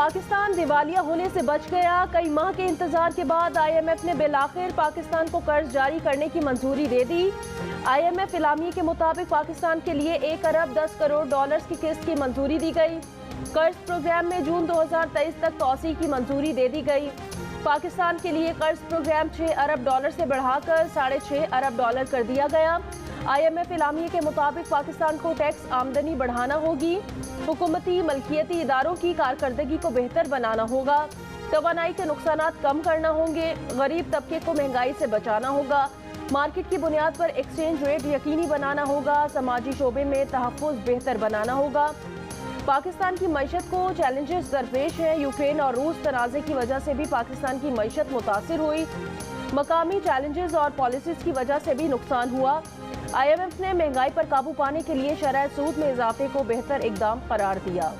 पाकिस्तान दिवालिया होने से बच गया। कई माह के इंतजार के बाद IMF ने बिलाखिर पाकिस्तान को कर्ज जारी करने की मंजूरी दे दी। IMF इलामी के मुताबिक पाकिस्तान के लिए 1 अरब 10 करोड़ डॉलर्स की किस्त की मंजूरी दी गई। कर्ज प्रोग्राम में जून 2023 तक तौसी की मंजूरी दे दी गई। पाकिस्तान के लिए कर्ज प्रोग्राम 6 अरब डॉलर से बढ़ाकर 6.5 अरब डॉलर कर दिया गया। IMF इलामी के मुताबिक पाकिस्तान को टैक्स आमदनी बढ़ाना होगी, हुकूमती मलकियती इदारों की कारकर्दगी को बेहतर बनाना होगा, तवानाई के नुकसानात कम करना होंगे, गरीब तबके को महंगाई से बचाना होगा, मार्केट की बुनियाद पर एक्सचेंज रेट यकीनी बनाना होगा, समाजी शोबे में तहफ़्फ़ुज़ बेहतर बनाना होगा। पाकिस्तान की मईशत को चैलेंजेस दरपेश हैं। यूक्रेन और रूस तनाज़े की वजह से भी पाकिस्तान की मईशत मुतासिर हुई। मकामी चैलेंजेस और पॉलिसीज़ की वजह से भी नुकसान हुआ। IMF ने महंगाई पर काबू पाने के लिए शरह सूद में इजाफे को बेहतर इक़दाम करार दिया।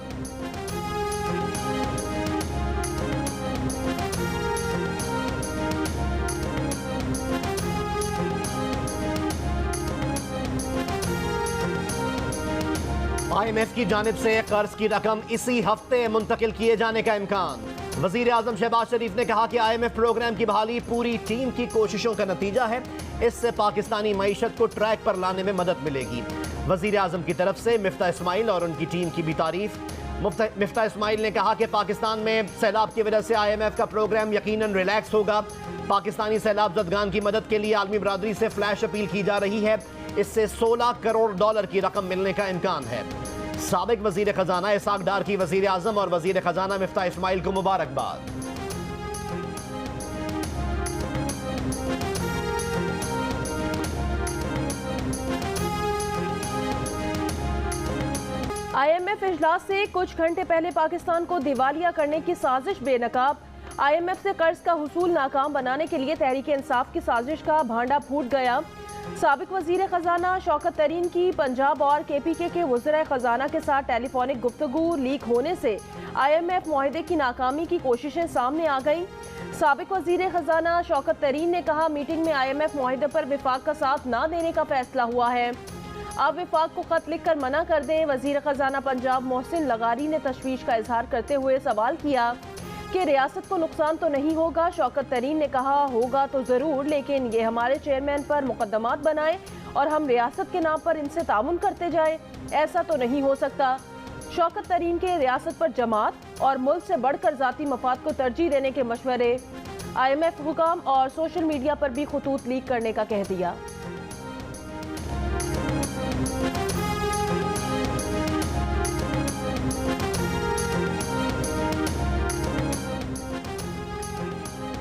IMF की जानिब से कर्ज की रकम इसी हफ्ते मुंतकिल किए जाने का इम्कान। वज़ीर आज़म शहबाज शरीफ ने कहा कि IMF प्रोग्राम की बहाली पूरी टीम की कोशिशों का नतीजा है। इससे पाकिस्तानी मईशत को ट्रैक पर लाने में मदद मिलेगी। वज़ीर आज़म की तरफ से मिफ्ता इस्माइल और उनकी टीम की भी तारीफ। मिफ्ता इस्माइल ने कहा कि पाकिस्तान में सैलाब की वजह से IMF का प्रोग्राम यकीनन रिलैक्स होगा। पाकिस्तानी सैलाब ज़दगान की मदद के लिए आलमी बरादरी से फ्लैश अपील की जा रही है। इससे 16 करोड़ डॉलर की रकम मिलने का इम्कान है। साबिक वज़ीर ख़जाना इसाक डार की वज़ीर आज़म और वज़ीर ख़जाना मिफ्ता इस्माइल को मुबारकबाद। IMF इजलास से कुछ घंटे पहले पाकिस्तान को दिवालिया करने की साजिश बेनकाब। IMF से कर्ज का हुसूल नाकाम बनाने के लिए तहरीक इंसाफ की साजिश का भांडा फूट गया। साबिक वज़ीर ख़जाना शौकत तरीन की पंजाब और KPK के वज़ीर ख़जाना के साथ टेलीफोनिक गुफ्तगू लीक होने से IMF मुआहदे की नाकामी की कोशिशें सामने आ गईं। साबिक वज़ीर ख़जाना शौकत तरीन ने कहा, मीटिंग में IMF मुआहदे पर विफाक का साथ न देने का फैसला हुआ है। अब विफाक को खत लिख कर मना कर दें। वज़ीर ख़जाना पंजाब मोहसिन लगारी ने तशवीश का इजहार करते हुए सवाल किया कि रियासत को नुकसान तो नहीं होगा। शौकत तरीन ने कहा, होगा तो ज़रूर, लेकिन ये हमारे चेयरमैन पर मुकदमात बनाए और हम रियासत के नाम पर इनसे तामुन करते जाएं, ऐसा तो नहीं हो सकता। शौकत तरीन के रियासत पर जमात और मुल्क से बढ़कर ज़ाती मफाद को तरजीह देने के मशवरे। IMF हुकाम और सोशल मीडिया पर भी खतूत लीक करने का कह दिया।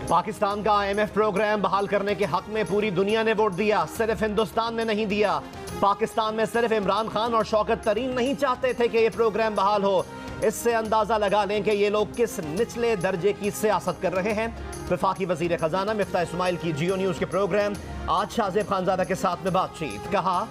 पाकिस्तान का IMF प्रोग्राम बहाल करने के हक में पूरी दुनिया ने वोट दिया, सिर्फ हिंदुस्तान ने नहीं दिया। पाकिस्तान में सिर्फ इमरान खान और शौकत तरीन नहीं चाहते थे कि यह प्रोग्राम बहाल हो। इससे अंदाजा लगा लें कि ये लोग किस निचले दर्जे की सियासत कर रहे हैं। वफाकी वजीर खजाना मिफ्ता इस्माइल की जियो न्यूज़ के प्रोग्राम आज शाहजेब खानजादा के साथ में बातचीत। कहा,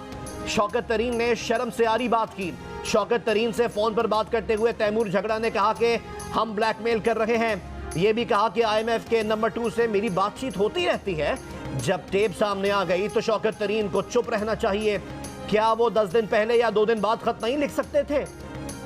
शौकत तरीन ने शर्म से आरी बात की। शौकत तरीन से फोन पर बात करते हुए तैमूर झगड़ा ने कहा कि हम ब्लैकमेल कर रहे हैं। ये भी कहा कि IMF के नंबर 2 से मेरी बातचीत होती रहती है। जब टेप सामने आ गई तो शौकत तरीन को चुप रहना चाहिए। क्या वो 10 दिन पहले या 2 दिन बाद खत नहीं लिख सकते थे?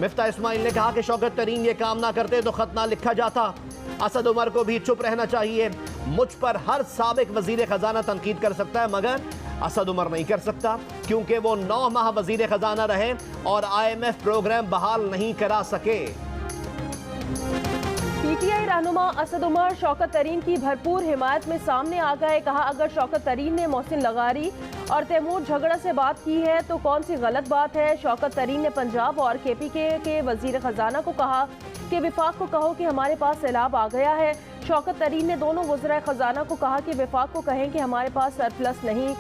मिफ्ता इस्माइल ने कहा कि शौकत तरीन ये काम ना करते तो खत ना लिखा जाता। असद उमर को भी चुप रहना चाहिए। मुझ पर हर साबिक वजीर खजाना तनकीद कर सकता है, मगर असद उमर नहीं कर सकता, क्योंकि वो 9 माह वजीर खजाना रहे और IMF प्रोग्राम बहाल नहीं करा सके। PTI रहनुमा असद उमर शौकत तरीन की भरपूर हिमायत में सामने आ गए। कहा, अगर शौकत तरीन ने मोहसिन लगारी और तैमूर झगड़ा से बात की है तो कौन सी गलत बात है। शौकत तरीन ने पंजाब और KPK के वजीर खजाना को कहा कि विफाक को कहो कि हमारे पास सैलाब आ गया है। शौकत तरीन ने दोनों वज़ीर खजाना को कहा कि विफाक को कहें कि हमारे पास सरप्लस नहीं।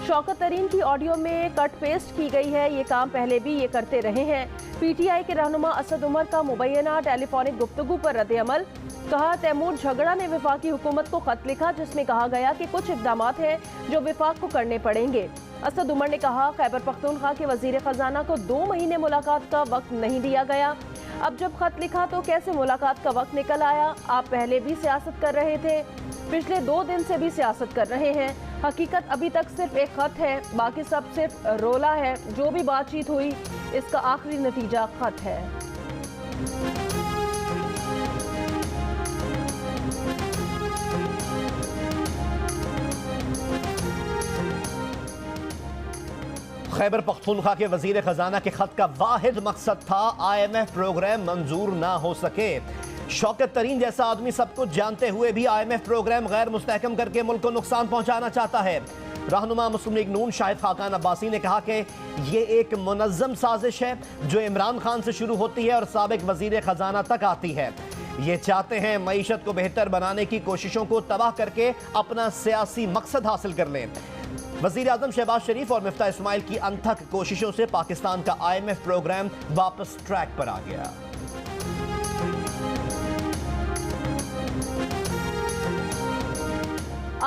शौकत तरीन की ऑडियो में कट पेस्ट की गई है, ये काम पहले भी ये करते रहे हैं। PTI के रहनुमा असद उमर का मुबैना टेलीफोनिक गुफ्तगू पर रद्द-ए-अमल। कहा, तैमूर झगड़ा ने विफाकी हुकूमत को खत लिखा जिसमें कहा गया कि कुछ इक़दामात हैं जो विफाक को करने पड़ेंगे। असद उमर ने कहा, खैबर पख्तूनख्वा के वजीर खजाना को 2 महीने मुलाकात का वक्त नहीं दिया गया। अब जब खत लिखा तो कैसे मुलाकात का वक्त निकल आया? आप पहले भी सियासत कर रहे थे, पिछले 2 दिन से भी सियासत कर रहे हैं। हकीकत अभी तक सिर्फ एक खत है, बाकी सब सिर्फ रोला है। जो भी बातचीत हुई इसका आखिरी नतीजा खत है। खैबर पख्तूनख्वा के वजीर खजाना के खत का वाहिद मकसद था IMF प्रोग्राम मंजूर ना हो सके। शौकत तरीन जैसा आदमी सब कुछ जानते हुए भी IMF प्रोग्राम गैर मुस्तहकम करके मुल्क को नुकसान पहुंचाना चाहता है। रहनुमा मुस्लिम लीग नून शाहिद खाकान अब्बासी ने कहा कि ये एक मुनज़्ज़म साजिश है जो इमरान खान से शुरू होती है और साबिक वजीर खजाना तक आती है। ये चाहते हैं मईशत को बेहतर बनाने की कोशिशों को तबाह करके अपना सियासी मकसद हासिल कर लें। वजीर आजम शहबाज शरीफ और मिफ्ता इस्माइल की अनथक कोशिशों से पाकिस्तान का IMF प्रोग्राम वापस ट्रैक पर आ गया।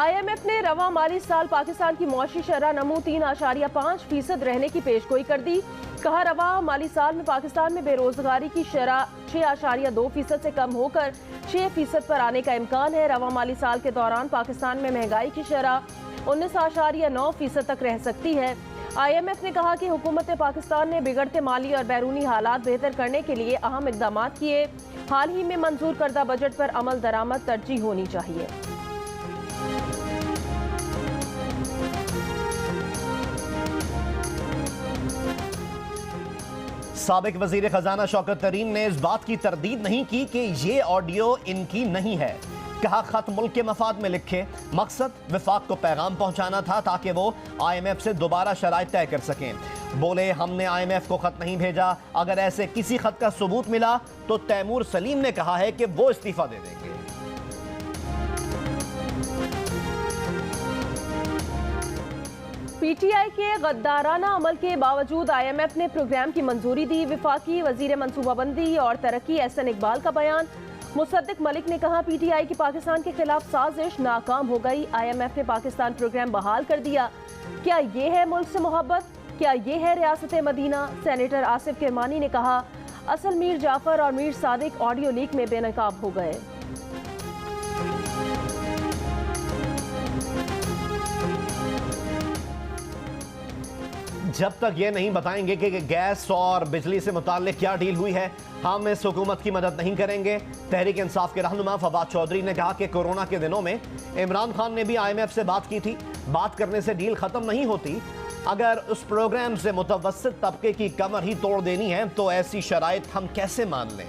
IMF ने रवा माली साल पाकिस्तान की मौशी शरह नमू 3.5% रहने की पेशगोई कर दी। कहा रवा माली साल में पाकिस्तान में बेरोजगारी की शरह 6.2% से कम होकर 6% पर आने का इम्कान है। रवा माली साल के दौरान पाकिस्तान में महंगाई की शरह 19.9% तक रह सकती है। IMF ने कहा कि हुकूमत पाकिस्तान ने बिगड़ते माली और बैरूनी हालात बेहतर करने के लिए अहम इकदाम किए। हाल ही में मंजूर करदा बजट पर अमल दरामद तरजीह होनी चाहिए। साबिक वजीर खजाना शौकत तरीन ने इस बात की तरदीद नहीं की कि ये ऑडियो इनकी नहीं है। कहा खत मुल्क के मफाद में लिखे, मकसद वफाक को पैगाम पहुंचाना था ताकि वो IMF से दोबारा शराइत तय कर सकें। बोले हमने IMF को खत नहीं भेजा, अगर ऐसे किसी खत का सबूत मिला तो तैमूर सलीम ने कहा है कि वो इस्तीफा दे देंगे। PTI के गद्दाराना अमल के बावजूद IMF ने प्रोग्राम की मंजूरी दी। वफाकी वजीर मनसूबाबंदी और तरक्की SN इकबाल का बयान। मुसद्दिक मलिक ने कहा PTI की पाकिस्तान के खिलाफ साजिश नाकाम हो गई। IMF ने पाकिस्तान प्रोग्राम बहाल कर दिया। क्या ये है मुल्क से मोहब्बत? क्या ये है रियासत मदीना? सेनेटर आसिफ किरमानी ने कहा असल मीर जाफर और मीर सादिक ऑडियो लीक में बेनकाब हो गए। जब तक ये नहीं बताएंगे कि गैस और बिजली से मुताल्लिक क्या डील हुई है, हम इस हुकूमत की मदद नहीं करेंगे। तहरीक इंसाफ के रहनुमा फवाद चौधरी ने कहा कि कोरोना के दिनों में इमरान खान ने भी IMF से बात की थी। बात करने से डील ख़त्म नहीं होती। अगर उस प्रोग्राम से मुतवस्सित तबके की कमर ही तोड़ देनी है तो ऐसी शराइत हम कैसे मान लें।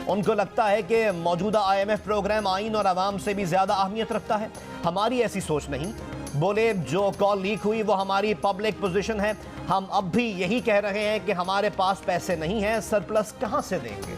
उनको लगता है कि मौजूदा IMF प्रोग्राम आइन और आवाम से भी ज़्यादा अहमियत रखता है। हमारी ऐसी सोच नहीं। बोले जो कॉल लीक हुई वो हमारी पब्लिक पोजीशन है। हम अब भी यही कह रहे हैं कि हमारे पास पैसे नहीं हैं, सरप्लस कहां से देंगे।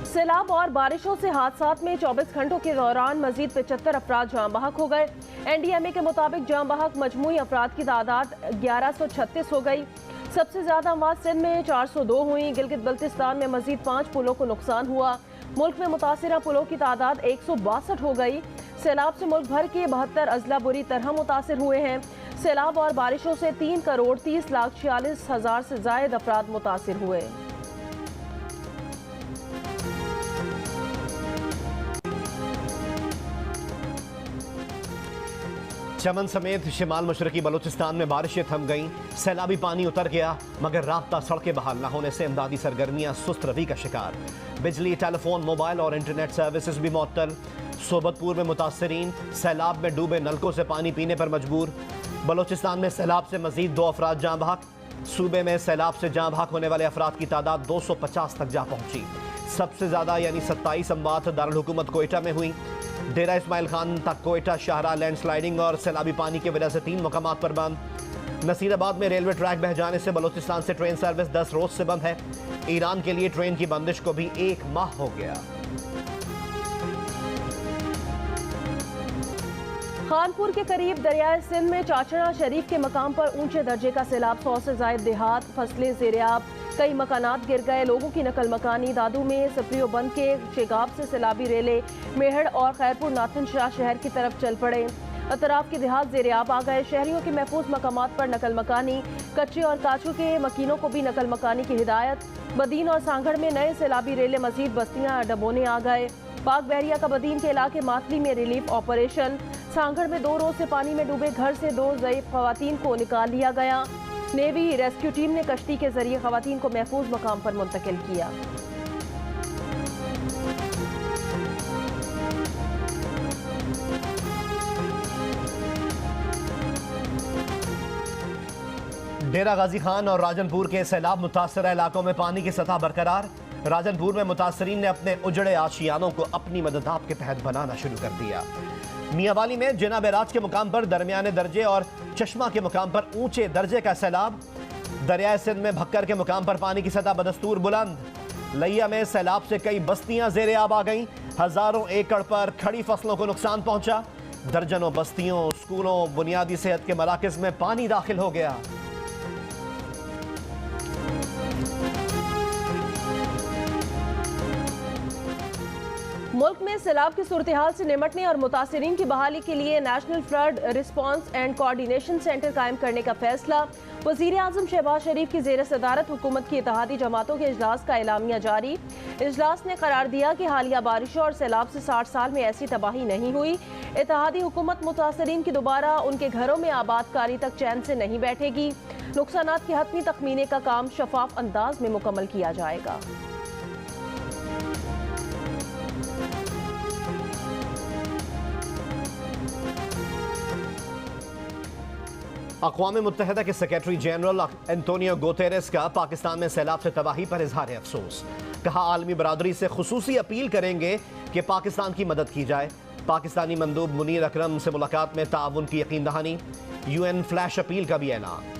सैलाब और बारिशों से हादसात में 24 घंटों के दौरान मजीद 75 अफराद जाँ बहक हो गए। NDMA के मुताबिक जाँ बहक मजमूई अफराद की तादाद 1136 हो गई। सबसे ज्यादा अमवात सिंध में 402 हुई। गिलगित बल्तिस्तान में मजीद 5 पुलों को नुकसान हुआ। मुल्क में मुतासिरा पुलों की तादाद 162 हो गई। सैलाब से मुल्क भर के 72 अजला बुरी तरह मुतासिर हुए हैं। सैलाब और बारिशों से 3,30,46,000 से जायद अफराद मुतासिर हुए। चमन समेत शिमाल मशरकी बलूचिस्तान में बारिशें थम गईं। सैलाबी पानी उतर गया मगर राब्ता सड़कें बहाल न होने से इमदादी सरगर्मियां सुस्त रवि का शिकार। बिजली, टेलीफोन, मोबाइल और इंटरनेट सर्विसेज भी मुअत्तल। सोबतपुर में मुतासरीन सैलाब में डूबे नलकों से पानी पीने पर मजबूर। बलूचिस्तान में सैलाब से मजीद 2 अफराद जाँ बहक। सूबे में सैलाब से जाँ बहक होने वाले अफराद की तादाद 250 तक जा पहुंची। सबसे ज़्यादा यानी 27 अमवात दारुल हुकूमत कोयटा में हुई। डेरा इस्माइल खान तक कोयटा शाहरा लैंडस्लाइडिंग और सैलाबी पानी की वजह से 3 मकामात पर बंद। नसीराबाद में रेलवे ट्रैक बह जाने से बलूचिस्तान से ट्रेन सर्विस 10 रोज से बंद है। ईरान के लिए ट्रेन की बंदिश को भी 1 माह हो गया। खानपुर के करीब दरियाए सिंध में चाचड़ा शरीफ के मकाम पर ऊंचे दर्जे का सैलाब, 100 से जायद देहात, फसलें ज़ेर-ए-आब, कई मकानात गिर गए। लोगों की नकल मकानी। दादू में सप्रियो बंद के शेगाब से सैलाबी रेले मेहड़ और खैरपुर नाथन शाह शहर की तरफ चल पड़े। अतराफ के देहात ज़ेर-ए-आब आ गए। शहरियों के महफूज मकामात पर नकल मकानी। कच्चे और काचू के मकीनों को भी नकल मकानी की हिदायत। बदीन और सांगड़ में नए सैलाबी रेले मजीद बस्तियां डबोने आ गए। पाक बहरिया का बदीन के इलाके मातली में रिलीफ ऑपरेशन। सांगड़ में 2 रोज से पानी में डूबे घर से 2 ज़ईफ खवातीन को निकाल लिया गया। नेवी रेस्क्यू टीम ने कश्ती के जरिए खवातीन को महफूज मकाम पर मुंतकिल किया। डेरा गाजी खान और राजनपुर के सैलाब मुतासरा इलाकों में पानी की सतह बरकरार। राजनपुर में मुतासरीन ने अपने उजड़े आशियानों को अपनी मददाब के तहत बनाना शुरू कर दिया। मियांवाली में जिना बैराज के मुकाम पर दरमियाने दर्जे और चश्मा के मुकाम पर ऊंचे दर्जे का सैलाब। दरियाए सिंध में भक्कर के मुकाम पर पानी की सतह बदस्तूर बुलंद। लैया में सैलाब से कई बस्तियां ज़ेरे आब आ गईं। हजारों एकड़ पर खड़ी फसलों को नुकसान पहुंचा। दर्जनों बस्तियों, स्कूलों, बुनियादी सेहत के मराकज में पानी दाखिल हो गया। मुल्क में सैलाब की सूरत हाल से निमटने और मुतासरीन की बहाली के लिए national flood response and coordination centre कायम करने का फैसला। वज़ीर आज़म शहबाज शरीफ की ज़ेर सदारत हुकूमत की इत्तेहादी जमातों के इजलास का एलामिया जारी। इजलास ने करार दिया कि हालिया बारिशों और सैलाब से 60 साल में ऐसी तबाही नहीं हुई। इत्तेहादी हुकूमत मुतासरीन की दोबारा उनके घरों में आबादकारी तक चैन से नहीं बैठेगी। नुकसानात के हतमी तखमीने का काम शफाफ अंदाज में मुकम्मल किया जाएगा। अक़वाम मुत्तहिदा के सेक्रेटरी जनरल एंटोनियो गुतेरेस का पाकिस्तान में सैलाब से तबाही पर इजहार अफसोस। कहा, आलमी बरादरी से खुसूसी अपील करेंगे कि पाकिस्तान की मदद की जाए। पाकिस्तानी मंदूब मुनीर अकरम से मुलाकात में ताउन की यकीन दहानी। UN फ्लैश अपील का भी ऐलान।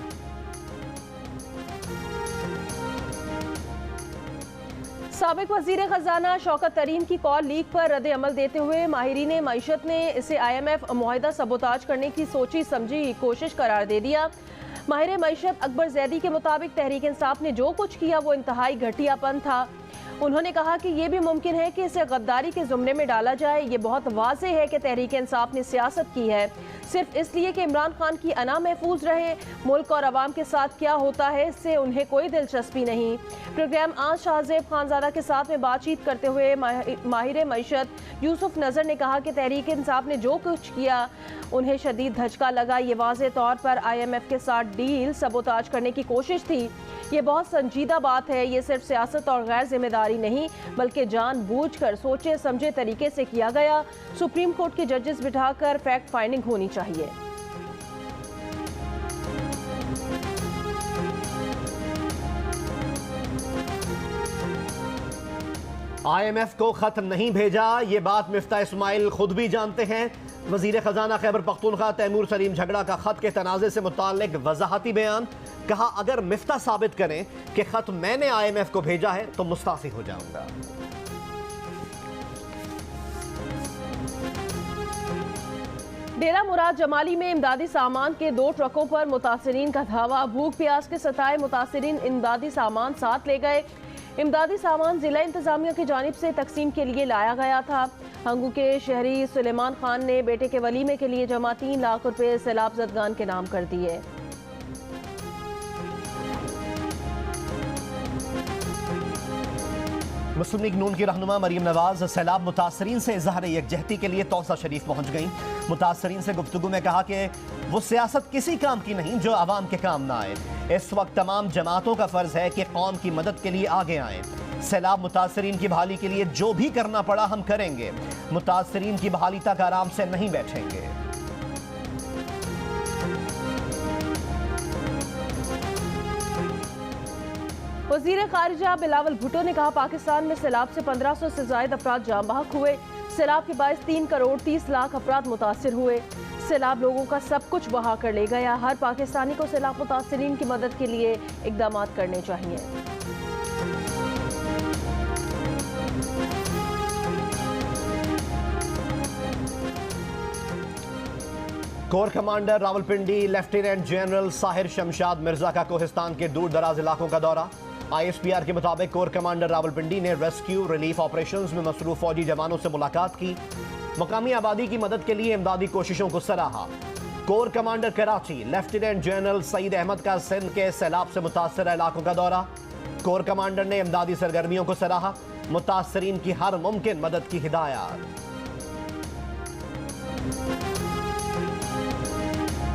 साबिक वजीर खजाना शौकत तरीन की कॉल लीक पर रद्द अमल देते हुए माहिरीन मईशत ने इसे IMF मुआहिदा सबोताज करने की सोची समझी कोशिश करार दे दिया। माहिर मईशत अकबर जैदी के मुताबिक तहरीक इंसाफ ने जो कुछ किया वो इंतहाई घटियापन था। उन्होंने कहा कि यह भी मुमकिन है कि इसे गद्दारी के जुमरे में डाला जाए। ये बहुत वाज़ेह है कि तहरीक इंसाफ ने सियासत की है सिर्फ इसलिए कि इमरान खान की अना महफूज रहे। मुल्क और अवाम के साथ क्या होता है इससे उन्हें कोई दिलचस्पी नहीं। प्रोग्राम आज शाहजेब खानजादा के साथ में बातचीत करते हुए माहिर मईशत यूसुफ नज़र ने कहा कि तहरीक इंसाफ ने जो कुछ किया उन्हें शदीद धचका लगा। ये वाज़ेह तौर पर IMF के साथ डील सबोताज करने की कोशिश थी। ये बहुत संजीदा बात है। ये सिर्फ सियासत और गैर जिम्मेदारी नहीं बल्कि जानबूझकर सोचे समझे तरीके से किया गया। सुप्रीम कोर्ट के जजेस बिठाकर फैक्ट फाइंडिंग होनी चाहिए। IMF को खत नहीं भेजा, ये बात मिफ्ता इस्माइल खुद भी जानते हैं। वजीर खजाना खैबर पख्तूनख्वा तैमूर सलीम झगड़ा का खत के तनाज़े से मुताल्लिक वजाहती बयान। कहा, अगर मिफ्ता साबित करें कि खत मैंने IMF को भेजा है तो मुस्ताफ़ी हो जाऊंगा। डेरा मुराद जमाली में इमदादी सामान के 2 ट्रकों पर मुतासरीन का धावा। भूख प्यास के सताए मुतासरीन इमदादी सामान साथ ले गए। इमदादी सामान जिला इंतजामिया की जानिब से तकसीम के लिए लाया गया था। हंगू के शहरी सुलेमान खान ने बेटे के वलीमे के लिए जमा 3 लाख रुपए सैलाब ज़दगान के नाम कर दिए। मुस्लिम लीग नून की रहनुमा मरीम नवाज सैलाब मुतासरीन से इजहार यकजहती के लिए तौसा शरीफ पहुंच गईं। मुतासरीन से गुफ्तगू में कहा कि वो सियासत किसी काम की नहीं जो आवाम के काम ना आए। इस वक्त तमाम जमातों का फर्ज है कि कौम की मदद के लिए आगे आएं। सैलाब मुतासरीन की बहाली के लिए जो भी करना पड़ा हम करेंगे। मुतासरीन की बहाली तक आराम से नहीं बैठेंगे। वज़ीर ख़ारिजा बिलावल भुट्टो ने कहा, पाकिस्तान में सैलाब से 1500 से ज़ायद अफराद जाँ बहक हुए। सैलाब के बायस 3 करोड़ 30 लाख अफराद मुतासिर हुए। सैलाब लोगों का सब कुछ बहा कर ले गया। हर पाकिस्तानी को सैलाब मुतासरीन की मदद के लिए इक़दाम करने चाहिए। Core commander Rawalpindi lieutenant general Sahir Shamshad Mirza का कोहिस्तान के दूर दराज इलाकों का दौरा। ISPR के मुताबिक कोर कमांडर रावलपिंडी ने रेस्क्यू रिलीफ ऑपरेशंस में मसरूफ फौजी जवानों से मुलाकात की। मकामी आबादी की मदद के लिए इमदादी कोशिशों को सराहा। Core commander Karachi lieutenant general Saeed Ahmed का सिंध के सैलाब से मुतासर इलाकों का दौरा। कोर कमांडर ने इमदादी सरगर्मियों को सराहा। मुतासरीन की हर मुमकिन मदद की हिदायत।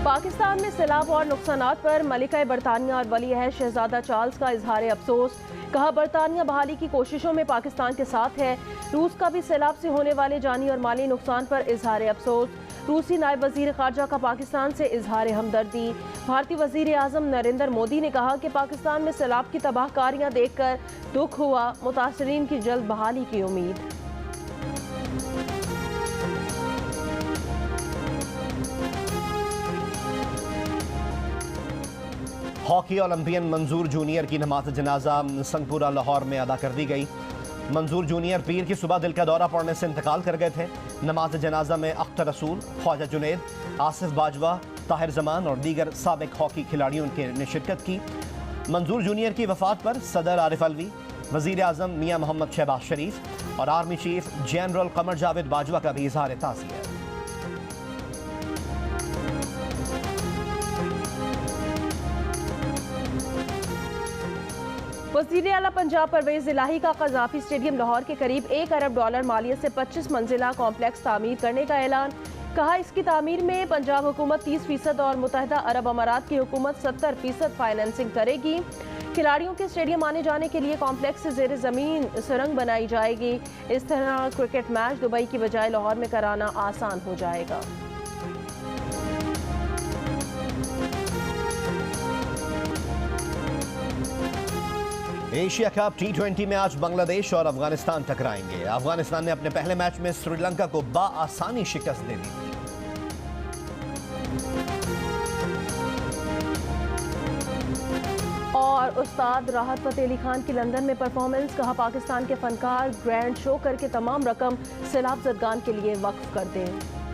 पाकिस्तान में सैलाब और नुकसानात पर मलिका बरतानिया और वली अहद शहजादा चार्ल्स का इजहार अफसोस। कहा, बरतानिया बहाली की कोशिशों में पाकिस्तान के साथ है। रूस का भी सैलाब से होने वाले जानी और माली नुकसान पर इजहार अफसोस। रूसी नायब वजीर खारजा का पाकिस्तान से इजहार हमदर्दी। भारतीय वजीर आजम नरेंद्र मोदी ने कहा कि पाकिस्तान में सैलाब की तबाहकारियां देखकर दुख हुआ, मुतासरीन की जल्द बहाली की उम्मीद। हॉकी ओलंपियन मंजूर जूनियर की नमाज जनाजा संगपुरा लाहौर में अदा कर दी गई। मंजूर जूनियर पीर की सुबह दिल का दौरा पड़ने से इंतकाल कर गए थे। नमाज जनाजा में अख्तर रसूल, ख्वाजा जुनैद, आसिफ बाजवा, ताहिर जमान और दीगर साबिक हॉकी खिलाड़ियों ने शिरकत की। मंजूर जूनियर की वफात पर सदर आरिफ अलवी, वजीर आजम मियाँ मोहम्मद शहबाज शरीफ और army chief general Qamar Javed Bajwa का भी इजहार ताज़ियत है। वज़ीर आला पंजाब परवेज इलाही का कज़ाफी स्टेडियम लाहौर के करीब $1 अरब मालियत से 25 मंजिला कॉम्प्लेक्स तामीर करने का ऐलान। कहा, इसकी तामीर में पंजाब हुकूमत 30% और मुत्तहिदा अरब अमारात की हुकूमत 70% फाइनेंसिंग करेगी। खिलाड़ियों के स्टेडियम आने जाने के लिए कॉम्प्लेक्स से ज़ेर ज़मीन सुरंग बनाई जाएगी। इस तरह क्रिकेट मैच दुबई की बजाय लाहौर में कराना आसान हो जाएगा। एशिया कप T20 में आज बांग्लादेश और अफगानिस्तान टकराएंगे। अफगानिस्तान ने अपने पहले मैच में श्रीलंका को बाआसानी शिकस्त दे दी थी। और उस्ताद राहत फ़तेह अली खान की लंदन में परफॉर्मेंस। कहा, पाकिस्तान के फनकार ग्रैंड शो करके तमाम रकम सैलाब ज़दगान के लिए वक्फ कर दें।